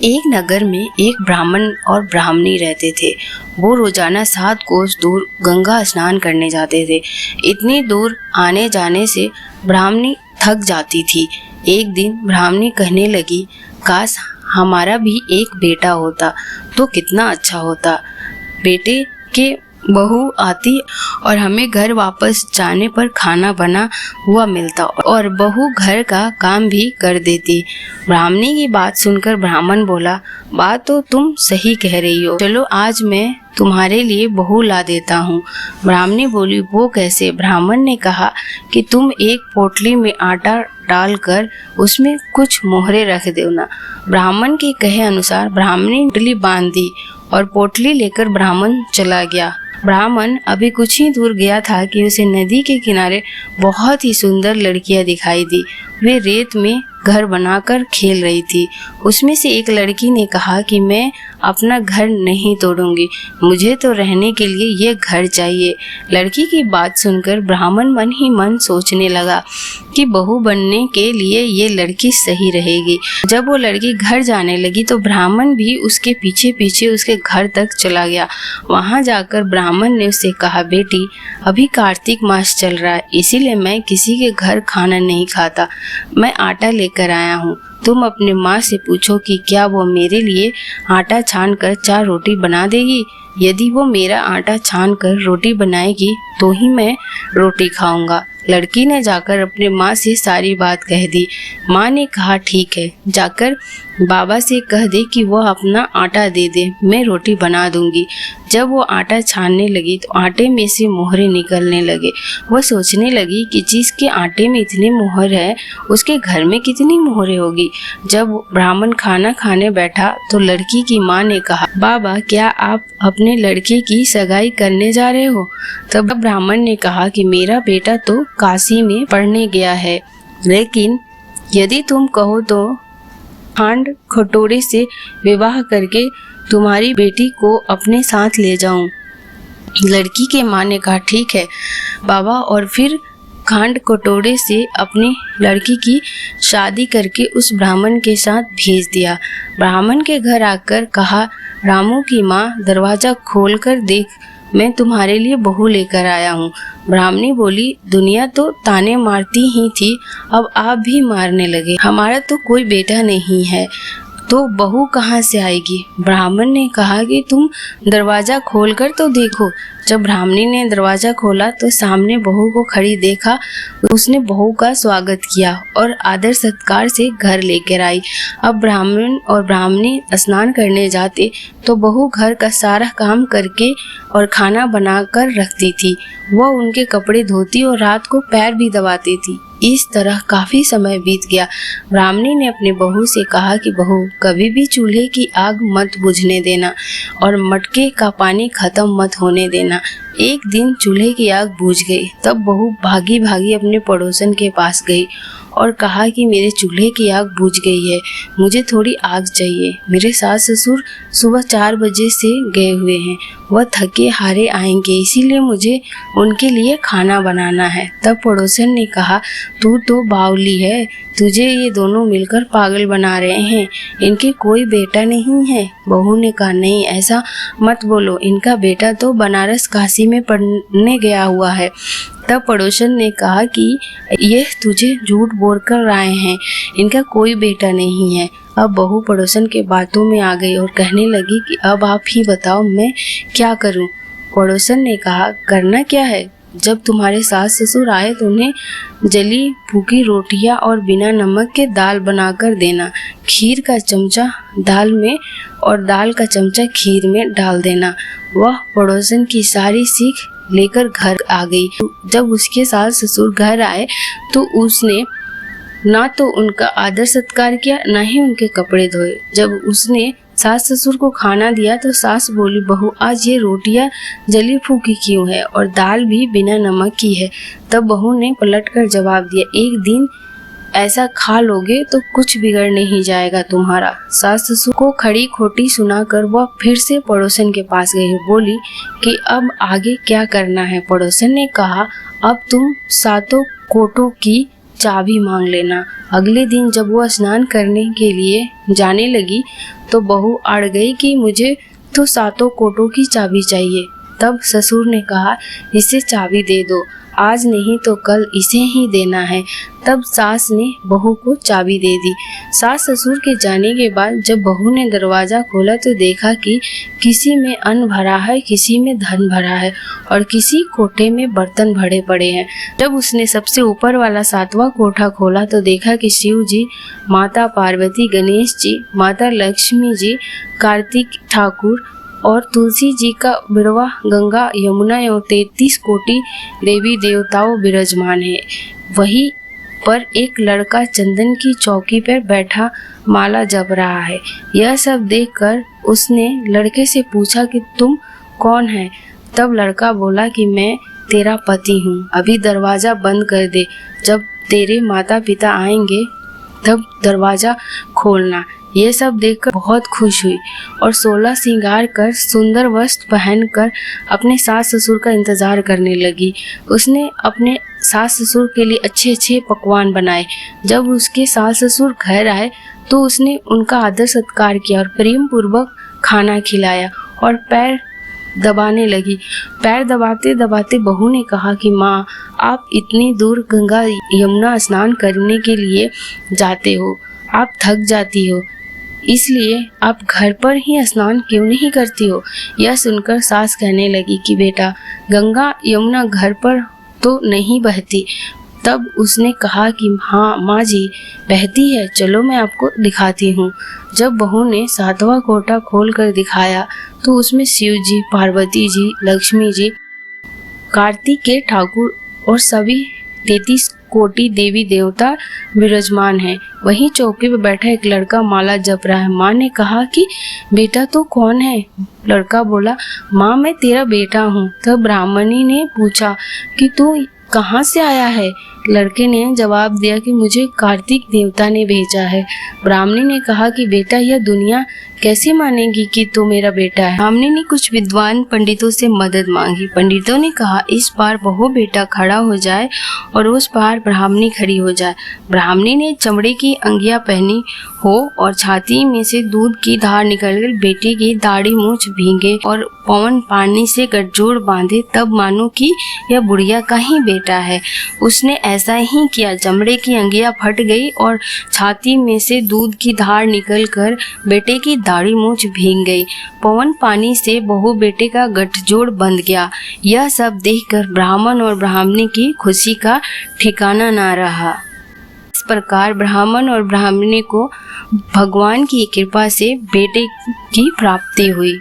एक नगर में एक ब्राह्मण और ब्राह्मणी रहते थे। वो रोजाना 7 कोस दूर गंगा स्नान करने जाते थे। इतनी दूर आने जाने से ब्राह्मणी थक जाती थी। एक दिन ब्राह्मणी कहने लगी, काश हमारा भी एक बेटा होता तो कितना अच्छा होता। बेटे के बहू आती और हमें घर वापस जाने पर खाना बना हुआ मिलता और बहू घर का काम भी कर देती। ब्राह्मणी की बात सुनकर ब्राह्मण बोला, बात तो तुम सही कह रही हो, चलो आज मैं तुम्हारे लिए बहू ला देता हूँ। ब्राह्मणी बोली, वो कैसे? ब्राह्मण ने कहा कि तुम एक पोटली में आटा डालकर उसमें कुछ मोहरे रख देना। ब्राह्मण के कहे अनुसार ब्राह्मणी पोटली बांध दी और पोटली लेकर ब्राह्मण चला गया। ब्राह्मण अभी कुछ ही दूर गया था कि उसे नदी के किनारे बहुत ही सुंदर लड़कियां दिखाई दी। वे रेत में घर बनाकर खेल रही थी। उसमें से एक लड़की ने कहा कि मैं अपना घर नहीं तोड़ूंगी, मुझे तो रहने के लिए ये घर चाहिए। लड़की की बात सुनकर ब्राह्मण मन ही मन सोचने लगा कि बहू बनने के लिए ये लड़की सही रहेगी। जब वो लड़की घर जाने लगी तो ब्राह्मण भी उसके पीछे पीछे उसके घर तक चला गया। वहां जाकर ब्राह्मण ने उससे कहा, बेटी अभी कार्तिक मास चल रहा है, इसीलिए मैं किसी के घर खाना नहीं खाता। मैं आटा लेकर आया हूँ, तुम अपने माँ से पूछो कि क्या वो मेरे लिए आटा छान कर 4 रोटी बना देगी। यदि वो मेरा आटा छान कर रोटी बनाएगी तो ही मैं रोटी खाऊंगा। लड़की ने जाकर अपने माँ से सारी बात कह दी। माँ ने कहा, ठीक है, जाकर बाबा से कह दे कि वह अपना आटा दे दे, मैं रोटी बना दूंगी। जब वो आटा छानने लगी तो आटे में से मोहरे निकलने लगे। वह सोचने लगी कि जिसके आटे में इतने मोहर है उसके घर में कितनी मोहरे होगी। जब ब्राह्मण खाना खाने बैठा तो लड़की की माँ ने कहा, बाबा क्या आप अपने लड़के की सगाई करने जा रहे हो? तब ब्राह्मण ने कहा कि मेरा बेटा तो काशी में पढ़ने गया है, लेकिन यदि तुम कहो तो खांड खटोरे से विवाह करके तुम्हारी बेटी को अपने साथ ले जाऊं। लड़की के माँ ने कहा, ठीक है बाबा, और फिर खांड कटोरे से अपनी लड़की की शादी करके उस ब्राह्मण के साथ भेज दिया। ब्राह्मण के घर आकर कहा, रामू की माँ दरवाजा खोलकर देख, मैं तुम्हारे लिए बहू लेकर आया हूँ। ब्राह्मणी बोली, दुनिया तो ताने मारती ही थी, अब आप भी मारने लगे। हमारा तो कोई बेटा नहीं है, तो बहू कहाँ से आएगी? ब्राह्मण ने कहा कि तुम दरवाजा खोलकर तो देखो। जब ब्राह्मणी ने दरवाजा खोला तो सामने बहू को खड़ी देखा। उसने बहू का स्वागत किया और आदर सत्कार से घर लेकर आई। अब ब्राह्मण और ब्राह्मणी स्नान करने जाते तो बहू घर का सारा काम करके और खाना बनाकर रखती थी। वह उनके कपड़े धोती और रात को पैर भी दबाती थी। इस तरह काफी समय बीत गया। ब्राह्मणी ने अपनी बहू से कहा कि बहू, कभी भी चूल्हे की आग मत बुझने देना और मटके का पानी खत्म मत होने देना। एक दिन चूल्हे की आग बुझ गई। तब बहू भागी भागी अपने पड़ोसन के पास गई और कहा कि मेरे चूल्हे की आग बुझ गई है, मुझे थोड़ी आग चाहिए। मेरे सास ससुर सुबह 4 बजे से गए हुए हैं, वह थके हारे आएंगे, इसीलिए मुझे उनके लिए खाना बनाना है। तब पड़ोसन ने कहा, तू तो बावली है, तुझे ये दोनों मिलकर पागल बना रहे हैं, इनके कोई बेटा नहीं है। बहू ने कहा, नहीं ऐसा मत बोलो, इनका बेटा तो बनारस काशी में पढ़ने गया हुआ है। तब पड़ोसन ने कहा कि ये तुझे झूठ बोल कर आए हैं, इनका कोई बेटा नहीं है। अब बहू पड़ोसन के बातों में आ गई और कहने लगी कि अब आप ही बताओ मैं क्या करूं। पड़ोसन ने कहा, करना क्या है? जब तुम्हारे सास ससुर आए तो उन्हें जली फूकी रोटियां और बिना नमक के दाल बनाकर देना। खीर का चमचा दाल में और दाल का चमचा खीर में डाल देना। वह पड़ोसन की सारी सीख लेकर घर आ गई। जब उसके सास ससुर घर आए तो उसने ना तो उनका आदर सत्कार किया, ना ही उनके कपड़े धोए। जब उसने सास ससुर को खाना दिया तो सास बोली, बहू आज ये रोटियां जली फूकी क्यों है और दाल भी बिना नमक की है? तब बहू ने पलटकर जवाब दिया, एक दिन ऐसा खा लोगे तो कुछ बिगड़ नहीं जाएगा तुम्हारा। सास ससुर को खड़ी खोटी सुनाकर वह फिर से पड़ोसन के पास गई। बोली कि अब आगे क्या करना है? पड़ोसन ने कहा, अब तुम 7 कोटों की चाबी मांग लेना। अगले दिन जब वह स्नान करने के लिए जाने लगी तो बहू अड़ गई कि मुझे तो 7 कोटों की चाबी चाहिए। तब ससुर ने कहा, इसे चाबी दे दो, आज नहीं तो कल इसे ही देना है। तब सास ने बहू को चाबी दे दी। सास ससुर के जाने के बाद जब बहू ने दरवाज़ा खोला तो देखा कि किसी में अन्न भरा है, किसी में धन भरा है और किसी कोठे में बर्तन भरे पड़े हैं। जब उसने सबसे ऊपर वाला 7वां कोठा खोला तो देखा कि शिव जी, माता पार्वती, गणेश जी, माता लक्ष्मी जी, कार्तिक ठाकुर और तुलसी जी का बिड़वा गंगा, यमुना एवं 33 कोटि देवी देवताओं विराजमान है। वहीं पर एक लड़का चंदन की चौकी पर बैठा माला जप रहा है। यह सब देखकर उसने लड़के से पूछा कि तुम कौन है? तब लड़का बोला कि मैं तेरा पति हूँ, अभी दरवाज़ा बंद कर दे, जब तेरे माता पिता आएंगे तब दरवाज़ा खोलना। ये सब देखकर बहुत खुश हुई और 16 श्रृंगार कर सुंदर वस्त्र पहनकर अपने सास ससुर का इंतजार करने लगी। उसने अपने सास ससुर के लिए अच्छे अच्छे पकवान बनाए। जब उसके सास ससुर घर आए तो उसने उनका आदर सत्कार किया और प्रेम पूर्वक खाना खिलाया और पैर दबाने लगी। पैर दबाते दबाते बहू ने कहा कि माँ, आप इतनी दूर गंगा यमुना स्नान करने के लिए जाते हो, आप थक जाती हो, इसलिए आप घर पर ही स्नान क्यों नहीं करती हो? यह सुनकर सास कहने लगी कि बेटा, गंगा यमुना घर पर तो नहीं बहती। तब उसने कहा कि हाँ माँ जी, बहती है, चलो मैं आपको दिखाती हूँ। जब बहू ने 7वां कोटा खोल कर दिखाया तो उसमें शिव जी, पार्वती जी, लक्ष्मी जी, कार्तिक के ठाकुर और सभी 33 कोटि देवी देवता विराजमान है। वहीं चौकी पर बैठा एक लड़का माला जप रहा है। माँ ने कहा कि बेटा तू कौन है? लड़का बोला, माँ मैं तेरा बेटा हूँ। तब ब्राह्मणी ने पूछा कि तू कहाँ से आया है? लड़के ने जवाब दिया कि मुझे कार्तिक देवता ने भेजा है। ब्राह्मणी ने कहा कि बेटा, यह दुनिया कैसे मानेगी कि तू मेरा बेटा है? ब्राह्मणी ने कुछ विद्वान पंडितों से मदद मांगी। पंडितों ने कहा, इस पार बहू बेटा खड़ा हो जाए और उस पार ब्राह्मणी खड़ी हो जाए। ब्राह्मणी ने चमड़े की अंगिया पहनी हो और छाती में से दूध की धार निकलकर बेटे की दाढ़ी मूछ भीगे और पवन पानी से गठजोड़ बांधे, तब मानो कि यह बुढ़िया का ही बेटा है। उसने ऐसा ही किया। चमड़े की अंगिया फट गई और छाती में से दूध की धार निकलकर बेटे की दाढ़ी मूछ भीग गई। पवन पानी से बहू बेटे का गठजोड़ बंध गया। यह सब देखकर ब्राह्मण और ब्राह्मणी की खुशी का ठिकाना ना रहा। इस प्रकार ब्राह्मण और ब्राह्मणी को भगवान की कृपा से बेटे की प्राप्ति हुई।